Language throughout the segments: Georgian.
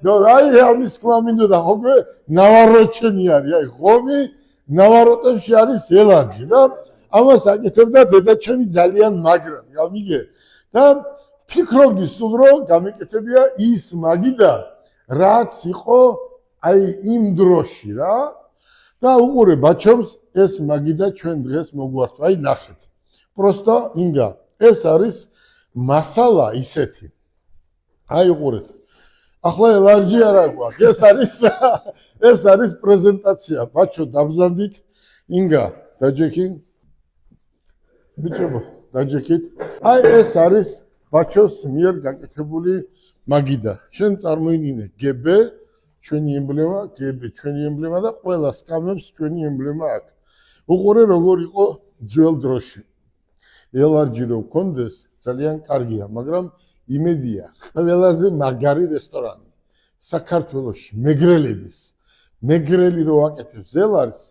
და აი ამის თქმა მინდოდა ხოლმე ნავაროჩენი არის აი ხომი ნავაროტებში არის ელარჯი და ამას აკეთებდა დედაჩემი ძალიან მაგრად გამიგე და ფიქრობდი სულ რომ გამეკეთებია ის მაგიდა რაც იყო აი იმ დროში რა და უყურე ბაჩომს ეს მაგიდა ჩვენ დღეს მოგვართვა აი ნახეთ просто ინგა ეს არის მასალა ისეთი აი უყურეთ ახლა ელარჯი არა გვაქვს ეს არის პრეზენტაცია ბაჩო დაბზანდით ინგა დაჯექი ბიჭებო დაჯექით აი ეს არის ბაჩოს მიერ გაკეთებული მაგიდა შენ წარმოიდგინე გებე ჩვენი ემბლემა გებე ჩვენი ემბლემა და ყველა სკამებს ჩვენი ემბლემა აქვს უყურე როგორ იყო ძველ დროში ელარჯი რო გქონდეს ძალიან კარგია მაგრამ იმედია ყველაზე მაგარი რესტორანი საქართველოში მეგრელი რო აკეთებს ელარჯს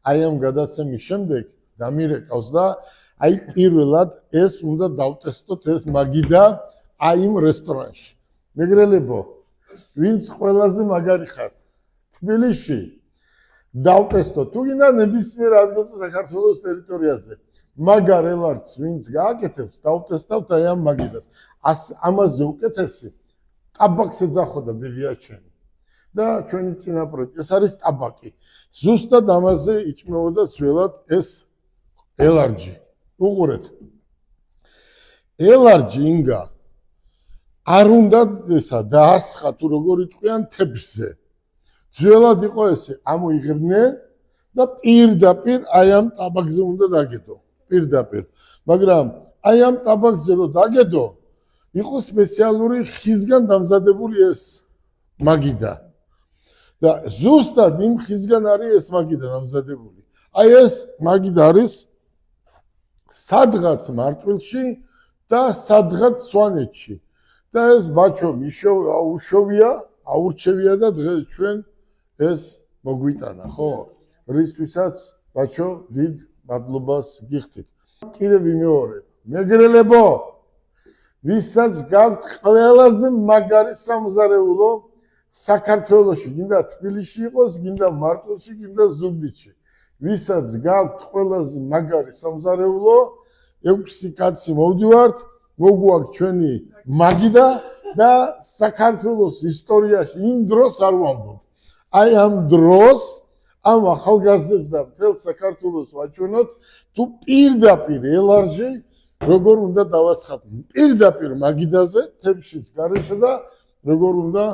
აი ამ გადაცემის შემდეგ დამირეკავს და აი პირველად ეს უნდა დავტესტოთ ეს მაგიდა აი იმ რესტორანში მეგრელებო ვინც ყველაზე მაგარი ხარ თბილისში დავტესტოთ თუ გინდა ნებისმიერ ადგილზე საქართველოს ტერიტორიაზე მაგარ ელარჯს ვინც გააკეთებს დავტესტავთ აი ამ მაგიდას ამაზე უკეთესი ტაბაკს ეძახოდა ბებიაჩენი და ჩვენი წინაპრები ეს არის ტაბაკი ზუსტად ამაზე იჭმეოდა ძველად ეს ელარჯი უყურეთ ელარჯი ინგა არ უნდა ესა დაასხა თუ როგორ იტყვიან თებსზე ძველად იყო ესე ამოიღებდნენ და პირდაპირ აი ამ ტაბაკზე უნდა დაგედო პირდაპირ მაგრამ აი ამ ტაბაკზე რო დაგედო იყო სპეციალური ხისგან დამზადებული ეს მაგიდა და ზუსტად იმ ხისგან არის ეს მაგიდა დამზადებული აი ეს მაგიდა არის სადღაც მარტვილში და სადღაც სვანეთში და ეს ბაჩო უშოვია აურჩევია და დღეს ჩვენ ეს მოგვიტანა ხო რისთვისაც ბაჩო დიდ მადლობას გიხდით კიდევ ვიმეორებ მეგრელებო ვისაც გაქვთ ყველაზე მაგარი სამზარეულო საქართველოში გინდა თბილისში იყოს გინდა მარტვილში გინდა ზუგდიდში ვისაც გაქვთ ყველაზე მაგარი სამზარეულო 6 კაცი მოვდივართ მოგვაქვს ჩვენი მაგიდა და საქართველოს ისტორიაში იმ დროს არ ვამბობ აი ამ დროს ამ ახალგაზრდებს და მთელ საქართველოს ვაჩვენოთ თუ პირდაპირ ელარჯი როგორ უნდა დავასხატო პირდაპირ მაგიდაზე თებშის გარეშე და როგორ უნდა